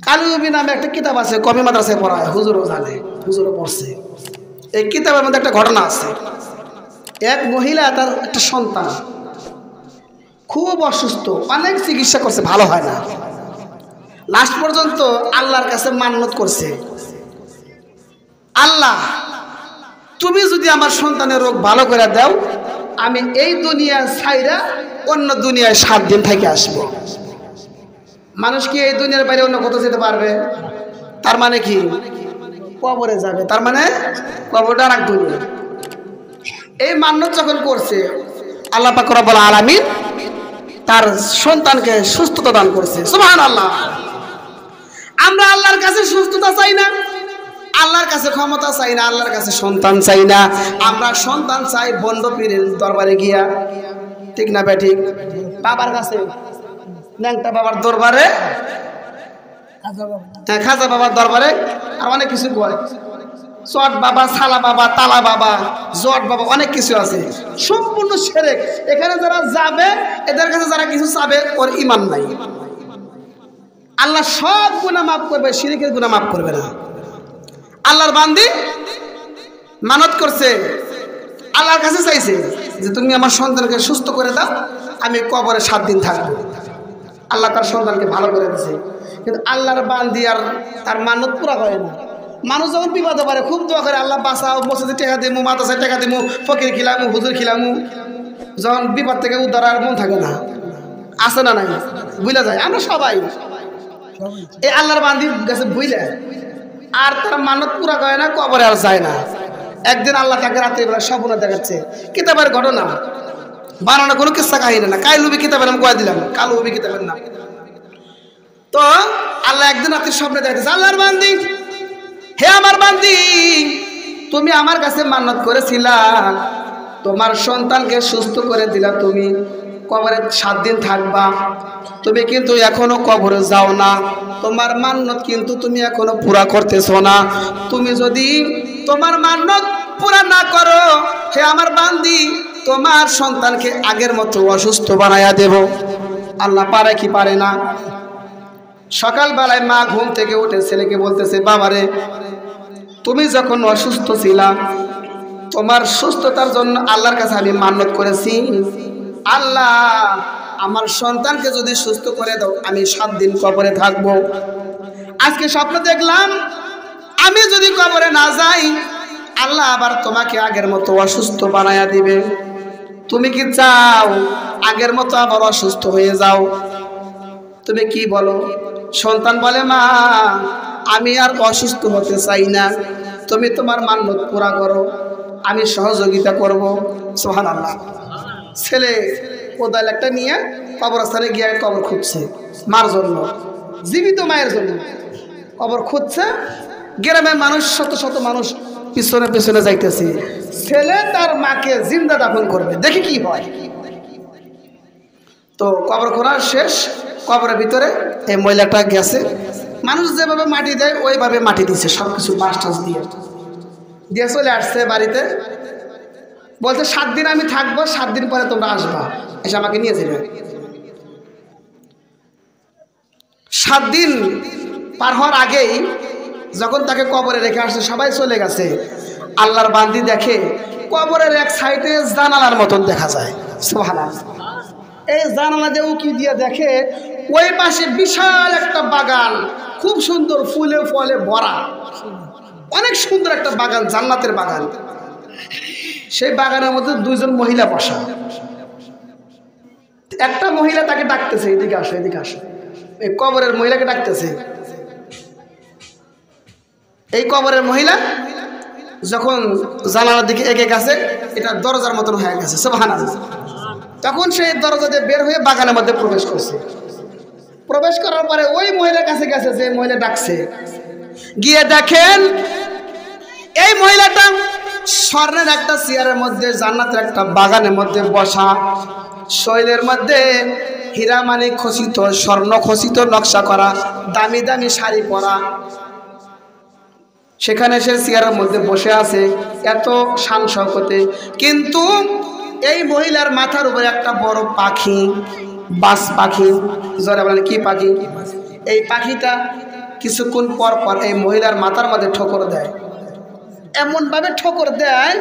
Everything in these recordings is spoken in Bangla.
কালুবি নামে একটা কিতাব আছে, কমি মাদ্রাসায় পড়ায়, হুজুরও জানে, হুজুরও পড়ছে। এই কিতাবের মধ্যে একটা ঘটনা আছে। এক মহিলা, তার একটা সন্তান খুব অসুস্থ, অনেক চিকিৎসা করছে, ভালো হয় না। লাস্ট পর্যন্ত আল্লাহর কাছে মান্নত করছে, আল্লাহ তুমি যদি আমার সন্তানের রোগ ভালো করে দাও, আমি এই দুনিয়া ছাইরা অন্য দুনিয়ায় 7 দিন থেকে আসবো। মানুষ কি এই দুনিয়ার বাইরে অন্য কোথাও যেতে পারবে? তার মানে কি? কবরে যাবে, তার মানে কবরটা আর এক দুনিয়া। এই মান্নত যখন করছে, আল্লাহ পাক রব্বুল আলামিন তার সন্তানকে সুস্থতা দান করছে। সুবহানাল্লাহ। আমরা আল্লাহর কাছে সুস্থতা চাই না, আল্লাহর কাছে ক্ষমতা চাই না, আল্লাহর কাছে সন্তান চাই না। আমরা সন্তান চাই বন্ড পীরের দরবারে গিয়া, ঠিক না বেঠিক? বাবার কাছে, ন্যাংটা বাবার দরবারে, খাজা বাবার দরবারে, আর অনেক কিছু বলে, চট বাবা, সালা বাবা, তালা বাবা, জট বাবা, অনেক কিছু আছে, সম্পূর্ণ শিরক। এখানে যারা যাবে, এদের কাছে যারা কিছু চাবে, ওর ঈমান নাই। আল্লাহ সব গুনাহ মাফ করবে, শিরকের গুনাহ মাফ করবে না। আল্লাহর বান্দি মানত করছে, আল্লাহর কাছে চাইছে যে তুমি আমার সন্তানকে সুস্থ করে দাও, আমি কবরে 7 দিন থাকবো। আল্লাহ তার সন্তানকে ভালো করে দিয়েছে, কিন্তু আল্লাহর বান্দি আর তার মানত পুরা করে না। মানুষ যখন বিপদে পারে খুব দোয়া করে, আল্লাহ বাঁচাও, মসজিদে টাকা দিমু, মাদ্রাসায় টাকা দিমু, ফকির খিলামু, হুজুর খিলামু। যখন বিপদ থেকে উদ্ধার আর মন থাকে না, আসে না নাই, ভুলে যায়। আমরা সবাই এই আল্লাহর বান্দির কাছে ভুলে, আর তার মানত পুরা করে না, কবরে আর যায় না। একদিন আল্লাহ তাকে রাত্রিবেলা স্বপ্ন দেখাচ্ছে, কিতাবের ঘটনা, বানানো কোনো কিস্সা কাহিনী না। কালুবি কিতাবের নাম কয়ে দিলাম, কালুবি কিতাবের নাম। তো আল্লাহ একদিন রাত্রি স্বপ্নে দেখাচ্ছে, আল্লাহর বান্দি, হে আমার বান্দি, তুমি আমার কাছে মান্নত করেছিলা, তোমার সন্তানকে সুস্থ করে দিলা, তুমি কবরে 7 দিন থাকবা, তুমি কিন্তু এখনো কবরে যাও না, তোমার মান্নত কিন্তু তুমি এখনো পুরা করতেছো না। তুমি যদি তোমার মান্নত পুরা না করো, হে আমার বান্দি, তোমার সন্তানকে আগের মতো অসুস্থ বানায়া দেব। আল্লাহ পারে কি পারে না? সকালবেলায় মা ঘুম থেকে উঠে ছেলেকে বলতেছে, বাবারে, তুমি যখন অসুস্থ ছিলা, তোমার সুস্থতার জন্য আল্লাহর কাছে আমি মান্নত করেছি, আল্লাহ আমার সন্তানকে যদি সুস্থ করে দাও, আমি 7 দিন কবরে থাকবো। আজকে স্বপ্ন দেখলাম, আমি যদি কবরে না যাই, আল্লাহ আবার তোমাকে আগের মতো অসুস্থ বানায়া দিবে। তুমি কি চাও আগের মতো আবার অসুস্থ হয়ে যাও? তুমি কি বলো? সন্তান বলে, মা, আমি আর অসুস্থ হতে চাই না, তুমি তোমার মান্নত পুরা করো, আমি সহযোগিতা করব। সুবহানাল্লাহ। ছেলে কোদাল একটা নিয়ে কবরস্থানে গিয়ে কবর খুঁজছে, মার জন্য, জীবিত মায়ের জন্য কবর খুঁজছে। গ্রামের মানুষ, শত শত মানুষ পিছনে পিছনে যাইতেছে, ছেলে তার মাকে জিন্দা দাফন করবে, দেখি কি হয়। তো কবর খোঁড়া শেষ, কবরের ভিতরে এই মহিলাটা গেছে, মানুষ যেভাবে মাটি দেয় ওইভাবে মাটি দিচ্ছে, সব কিছু বাঁশ টাস দিয়ে দিয়ে চলে আসছে বাড়িতে। বলছে 7 দিন আমি থাকবো, 7 দিন পরে তোমরা আসবা, এসে আমাকে নিয়ে যাবে। 7 দিন পার হওয়ার আগেই যখন তাকে কবরে রেখে আসছে, সবাই চলে গেছে, আল্লাহর বান্দি দেখে কবরের এক সাইডে জানালার মতন দেখা যায়। সুবহানাল্লাহ। এই জানালা দিয়ে উকি দিয়ে দেখে ওই পাশে বিশাল একটা বাগান, খুব সুন্দর ফুলে ফলে ভরা, অনেক সুন্দর একটা বাগান, জান্নাতের বাগান। সেই বাগানের মধ্যে 2 জন মহিলা বসা। একটা মহিলা তাকে ডাকতেছে, এদিকে আসো, এদিকে আসো। এই কবরের মহিলাকে ডাকতেছে। এই কবরের মহিলা যখন জানালার দিকে এগিয়ে গেছে, এটা দরজার মতন হয়ে গেছে। সুবহানাল্লাহ। তখন সেই দরজা দিয়ে বের হয়ে বাগানের মধ্যে প্রবেশ করছে। প্রবেশ করার পরে ওই মহিলার কাছে গেছে, যে মহিলা ডাকছে, গিয়ে দেখেন এই মহিলাটা স্বর্ণের একটা চেয়ারের মধ্যে, জান্নাতের একটা বাগানের মধ্যে বসা, শৈলের মধ্যে হীরা মানিক খচিত, স্বর্ণ খচিত নকশা করা, দামি দামি শাড়ি পরা, সেখানে সে চেয়ারের মধ্যে বসে আছে, এত শান শওকতে। কিন্তু এই মহিলার মাথার উপরে একটা বড় পাখি, বাস পাখি, জোরে বলেন কি পাখি? এই পাখিটা কিছুক্ষণ পর পর এই মহিলার মাথার মধ্যে ঠোকর দেয়, এমনভাবে ঠোকর দেয়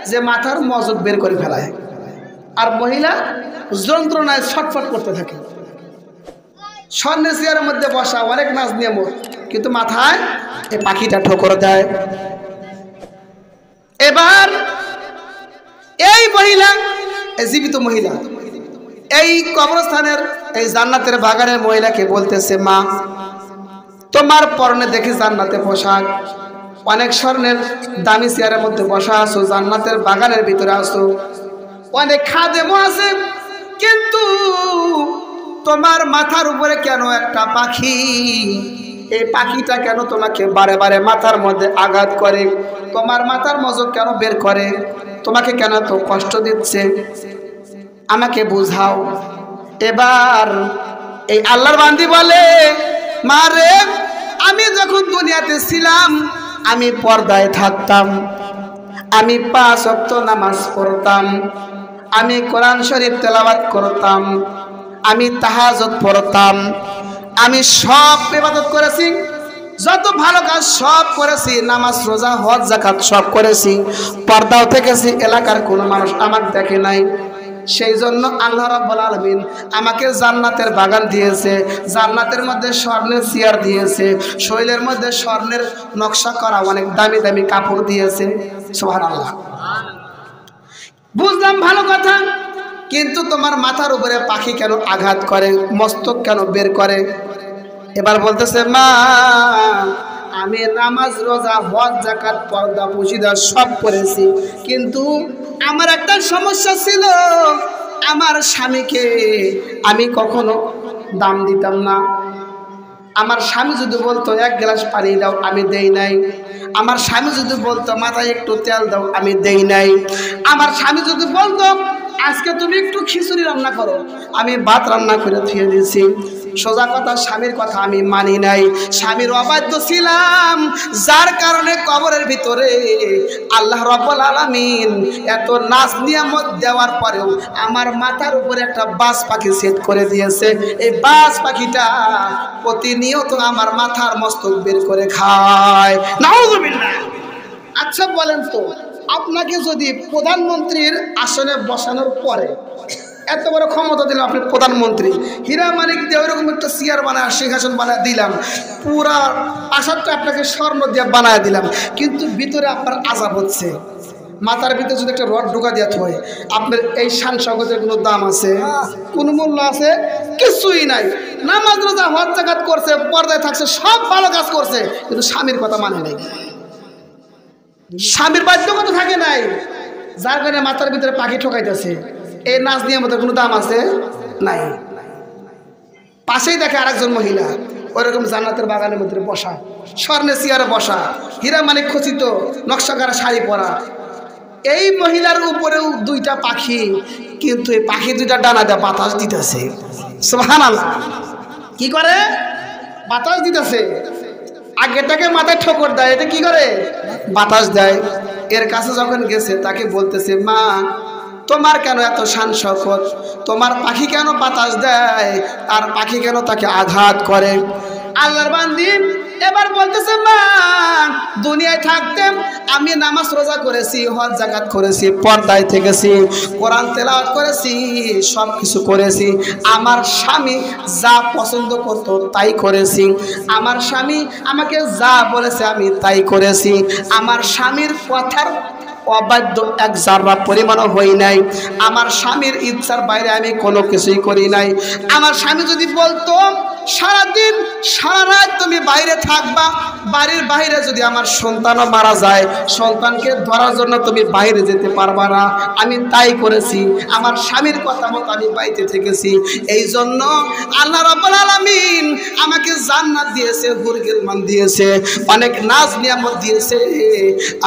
যে মাথার মজক বের করে ফেলায়, আর মহিলা যন্ত্রণায় ছটফট করতে থাকে। স্বর্ণের চেয়ারের মধ্যে বসা, অনেক নাচ নিয়ম, কিন্তু মাথায় এই পাখিটা ঠোকর দেয়। এবার এই মহিলা, এই জীবিত মহিলা, এই কবরস্থানের এই জান্নাতের বাগানের মহিলাকে বলতেছে, মা তোমার পরনে দেখি জান্নাতে পোশাক, অনেক স্বর্ণের দামি চেয়ারের মধ্যে বসা আছো, জান্নাতের বাগানের ভিতরে আছো, অনেক খাদেমও আছে, কিন্তু তোমার মাথার উপরে কেন একটা পাখি? এই পাখিটা কেন তোমাকে বারে বারে মাথার মধ্যে আঘাত করে? তোমার মাথার মজক কেন বের করে? তোমাকে কেন তো কষ্ট দিচ্ছে? আমাকে বুঝাও। এবার এই আল্লাহর বান্দি বলে, মা রে, আমি যখন দুনিয়াতে ছিলাম আমি পর্দায় থাকতাম, আমি 5 ওয়াক্ত নামাজ পড়তাম, আমি কোরআন শরীফ তেলাওয়াত করতাম, আমি তাহাজ্জুদ পড়তাম, আমি সব ইবাদত করেছি, যত ভালো কাজ সব করেছি, নামাজ রোজা হজ যাকাত সব করেছি, পর্দাও থেকেছি, এলাকার কোনো মানুষ আমার দেখে নাই। সেই জন্য আল্লাহ রাব্বুল আলামিন আমাকে জান্নাতের বাগান দিয়েছে, জান্নাতের মধ্যে স্বর্ণের চেয়ার দিয়েছে, শৈলের মধ্যে স্বর্ণের নকশা করা অনেক দামি দামি কাপড় দিয়েছে। সুবহানাল্লাহ। বুঝলাম, ভালো কথা, কিন্তু তোমার মাথার উপরে পাখি কেন আঘাত করে, মস্তক কেন বের করে? এবার বলতেছে, মা আমি নামাজ রোজা হজ যাকাত পর্দা পুশিদা সব করেছি, কিন্তু আমার একটা সমস্যা ছিল, আমার স্বামীকে আমি কখনো দাম দিতাম না। আমার স্বামী যদি বলতো 1 গ্লাস পানি দাও, আমি দেই নাই। আমার স্বামী যদি বলতো মাথায় একটু তেল দাও, আমি দেই নাই। আমার স্বামী যদি বলতো আজকে তুমি একটু খিচুড়ি রান্না করো, আমি ভাত রান্না করে ধুয়ে দিয়েছি। সোজা কথা, স্বামীর কথা আমি মানি নাই, স্বামীর অবাধ্য ছিলাম, যার কারণে কবরের ভিতরে আল্লাহ রাব্বুল আলামিন এত নাজ নিয়ামত দেওয়ার পরেও আমার মাথার উপরে একটা বাজ পাখি সেট করে দিয়েছে। এই বাজ পাখিটা প্রতিনিয়ত আমার মাথার মস্তক বের করে খায়। নাউযুবিল্লাহ। আচ্ছা বলেন তো, আপনাকে যদি প্রধানমন্ত্রীর আসনে বসানোর পরে এত বড় ক্ষমতা দিলাম, আপনি প্রধানমন্ত্রী, হীরা মানিক দিয়ে ওইরকম একটা চেয়ার বানায় সিংহাসন বানায় দিলাম, পুরা প্রাসাদটা আপনাকে স্বর্ণ দিয়ে বানায় দিলাম, কিন্তু ভিতরে আপনার আযাব হচ্ছে, মাথার ভিতরে যদি একটা রড ঢোকা দিয়ে হয়, আপনার এই শান শওকতের কোনো দাম আছে? কোনো মূল্য আছে? কিছুই নাই। নামাজ রোজা হজ যাকাত করছে, পর্দায় থাকছে, সব ভালো কাজ করছে, কিন্তু স্বামীর কথা মানে নাই, স্বামীর বাধ্যকতা থাকে নাই, যার কারণে মাথার ভিতরে পাখি ঠকাইতেছে। এই নাচ নিয়ামতের কোনো দাম আছে? নাই। পাশেই দেখে আরেকজন মহিলা ওইরকম জান্নাতের বাগানের মধ্যে বসা, স্বর্ণের চেয়ারে বসা, হীরা মানিক খচিত নকশা করা শাড়ি পরা। এই মহিলার উপরেও 2টা পাখি, কিন্তু এই পাখি 2টা ডানা দিয়ে বাতাস দিতেছে। সুবহানাল্লাহ। কি করে? বাতাস দিতেছে। আগেটাকে মাথায় ঠোকর দেয়, এটা কি করে? বাতাস দেয়। এর কাছে যখন গেছে তাকে বলতেছে, মা তোমার কেন এত শান শওকত, তোমার পাখি কেন বাতাস দেয়, আর পাখি কেন তাকে আঘাত করে? আল্লাহর বান্দি এবার বলতেছে, মা দুনিয়ায় থাকতে আমি নামাজ রোজা করেছি, হজ যাকাত করেছি, পর্দায় থেকেছি, কোরআন তেলাওয়াত করেছি, সব কিছু করেছি, আমার স্বামী যা পছন্দ করতো তাই করেছি, আমার স্বামী আমাকে যা বলেছে আমি তাই করেছি, আমার স্বামীর কথার অবাধ্য এক জাররা পরিমাণও হই নাই, আমার স্বামীর ইচ্ছার বাইরে আমি কোনো কিছুই করি নাই। আমার স্বামী যদি বলতো সারাদিন সারা রাত তুমি বাইরে থাকবা, বাড়ির বাইরে যদি আমার সন্তানও মারা যায়, সন্তানকে ধরার জন্য তুমি বাইরে যেতে পারবা না, আমি তাই করেছি, আমার স্বামীর কথা মতো আমি বাড়িতে থেকেছি। এই জন্য আল্লাহ রাব্বুল আলামিন আমাকে জান্নাত দিয়েছে, হুরগিল মান দিয়েছে, অনেক নাজ নিয়ামত দিয়েছে,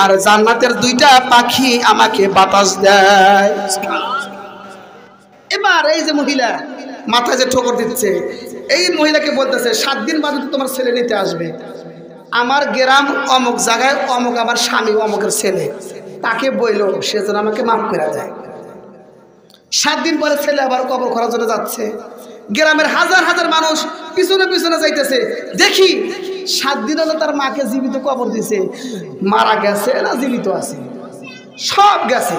আর জান্নাতের 2টা পাখি আমাকে বাতাস দেয়। এবার এই যে মহিলা মাথায় যে ঠোকর দিচ্ছে, এই মহিলাকে বলতেছে 7 দিন বাদে তোমার ছেলে নিতে আসবে, আমার গ্রাম অমুক জায়গায় অমুক আমার স্বামী অমুকের ছেলে, তাকে বইলো সে যেন আমাকে মাফ করে দেয়। 7 দিন পরে ছেলে আবার কবর করার জন্য যাচ্ছে, গ্রামের হাজার হাজার মানুষ পিছনে পিছনে যাইতেছে, দেখি 7 দিন হলো তার মাকে জীবিত কবর দিছে, মারা গেছে না জীবিত আছে, সব গেছে।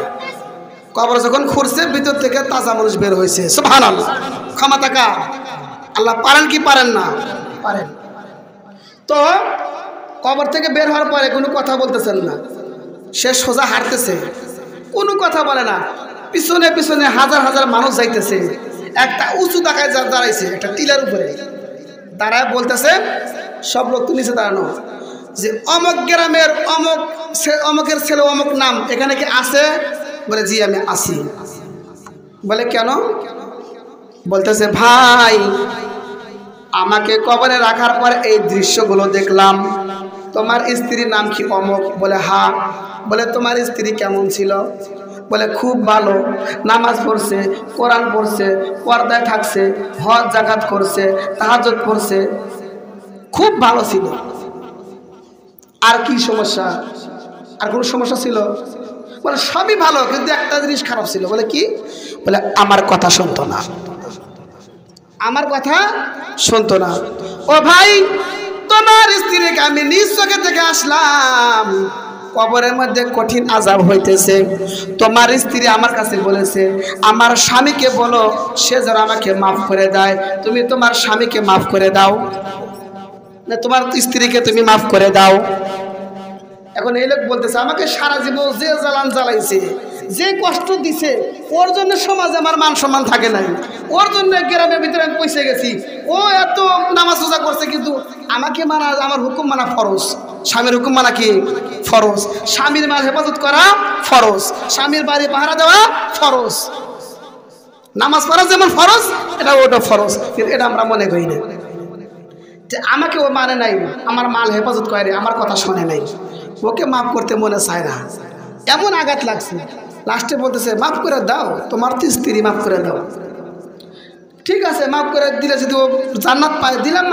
কবর যখন খুঁড়ছে ভিতর থেকে তাজা মানুষ বের হয়েছে। সুবহানাল্লাহ, ক্ষমতা কার? আল্লাহ। পারেন কি পারেন না? পারেন। তো কবর থেকে বের হওয়ার পরে কোনো কথা বলতেছেন না, সে সোজা হাঁটতেছে, কোনো কথা বলে না। পিছনে পিছনে হাজার হাজার মানুষ যাইতেছে। একটা উঁচু জায়গায় দাঁড়াইছে, একটা টিলার উপরে দাঁড়ায় বলতেছে, সব লোক তো নিচে দাঁড়ানো, যে অমুক গ্রামের অমুকের ছেলে অমুক নাম এখানে কি আছে? বলে জি আমি আছি। বলে কেন? বলতেছে ভাই আমাকে কবরে রাখার পর এই দৃশ্যগুলো দেখলাম, তোমার স্ত্রীর নাম কি অমুক? বলে হ্যাঁ। বলে তোমার স্ত্রী কেমন ছিল? বলে খুব ভালো, নামাজ পড়ছে, কোরআন পড়ছে, পর্দায় থাকছে, হজ জাকাত করছে, তাহাজ্জুদ পড়ছে, খুব ভালো ছিল। আর কি সমস্যা? আর কোনো সমস্যা ছিল? বলে সবই ভালো, কিন্তু একটা জিনিস খারাপ ছিল। বলে কি? বলে আমার কথা শুনতো না, আমার কথা শুনতো না। ও ভাই তোমার স্ত্রীকে আমি নিজ চোখে থেকে আসলাম, কবরের মধ্যে কঠিন আযাব হইতেছে। তোমার স্ত্রী আমার কাছে বলেছে আমার স্বামীকে বলো সে যেন আমাকে মাফ করে দেয়। তুমি তোমার স্বামীকে মাফ করে দাও, না তোমার স্ত্রীকে তুমি মাফ করে দাও। এখন এই লোক বলতেছে আমাকে সারা জীবন যে জ্বালান জ্বালাইছে, যে কষ্ট দিছে, ওর জন্য সমাজে আমার মান সম্মান থাকে নাই, ওর জন্য গ্রামের ভিতরে আমি পৌঁছে গেছি, ও এত নামাজ রোজা করছে, কিন্তু আমাকে মানা, আমার হুকুম মানা ফরজ, স্বামীর হুকুম মানা কি ফরজ, স্বামীর মাল হেফাজত করা ফরজ, স্বামীর বাড়ি পাহারা দেওয়া ফরজ, নামাজ পড়া যেমন ফরজ এটা ওটা ফরজ, কিন্তু এটা আমরা মনে করি না। যে আমাকে ও মানে নাই, আমার মাল হেফাজত করে, আমার কথা শোনে নাই, ওকে মাফ করতে মনে চায় না। এমন আঘাত লাগছে, লাস্টে বলতেছে মাফ করে দাও, তোমার তো স্ত্রী, মাফ করে দাও। ঠিক আছে মাফ করে দিলে যদি ও জান্নাত পায়, দিলাম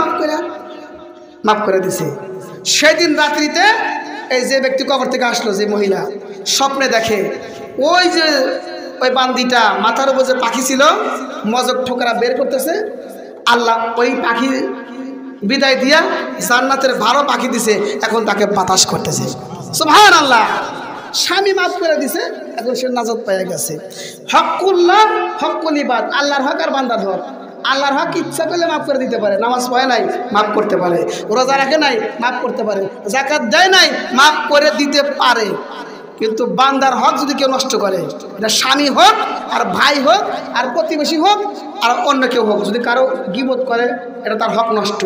মাফ করে দিছে। সেদিন রাত্রিতে এই যে ব্যক্তি কবর থেকে আসলো, যে মহিলা, স্বপ্নে দেখে ওই যে ওই বান্দিটা মাথার উপর যে পাখি ছিল মজক ঠোকরা বের করতেছে, আল্লাহ ওই পাখি বিদায় দিয়া জান্নাতের ভালো পাখি দিছে, এখন তাকে বাতাস করতেছে। সুবহানাল্লাহ, স্বামী মাফ করে দিছে, এখন সে নাজাত পেয়ে গেছে। হকুল্লাহ হকুল ইবাদ, আল্লাহর হক আর বান্দার হক। আল্লাহর হক ইচ্ছা করলে মাফ করে দিতে পারে, নামাজ পড়ে নাই মাফ করতে পারে, রোজা রাখে নাই মাফ করতে পারে, যাকাত দেয় নাই মাফ করে দিতে পারে। কিন্তু বান্দার হক যদি কেউ নষ্ট করে, এটা স্বামী হোক আর ভাই হোক আর প্রতিবেশী হোক আর অন্য কেউ হোক, যদি কারো গীবত করে এটা তার হক নষ্ট,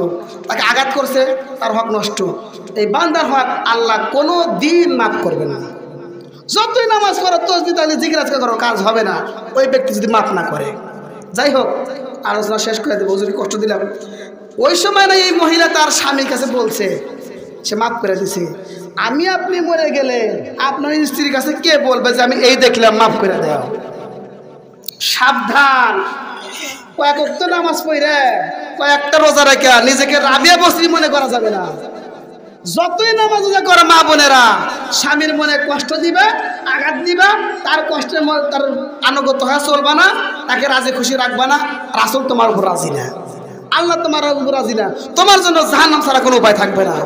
তাকে আঘাত করছে তার হক নষ্ট। এই বান্দার হক আল্লাহ কোনো দিন মাফ করবে না। যতই নামাজ করো, তসবিহ তাহলিল জিকির আজকার করো, কাজ হবে না ওই ব্যক্তি যদি মাফ না করে। যাই হোক, আলোচনা শেষ করে দেবো, যদি কষ্ট দিলাম। ওই সময় না এই মহিলা তার স্বামীর কাছে বলছে, সে মাফ করে দিছে। আমি আপনি মরে গেলে আপনার স্ত্রীর কাছে কে বলবে যে আমি এই দেখলাম, মাফ করে দেও। সাবধান, কয়েক ওয়াক্ত নামাজ পড়ে কয়েকটা রোজা রেখে নিজেকে রাবিয়া বসরি মনে করা যাবে না। যতই নামাজ রোজা করে মা বোনেরা, স্বামীর মনে কষ্ট দিবে, আঘাত দিবা, তার কষ্টের তার আনুগত্য হয়ে চলবা না, তাকে রাজি খুশি রাখবা না। রাসূল তোমার উপর রাজি না, আল্লাহ তোমার উপর রাজি না, তোমার জন্য জাহান্নাম ছাড়া কোনো উপায় থাকবে না।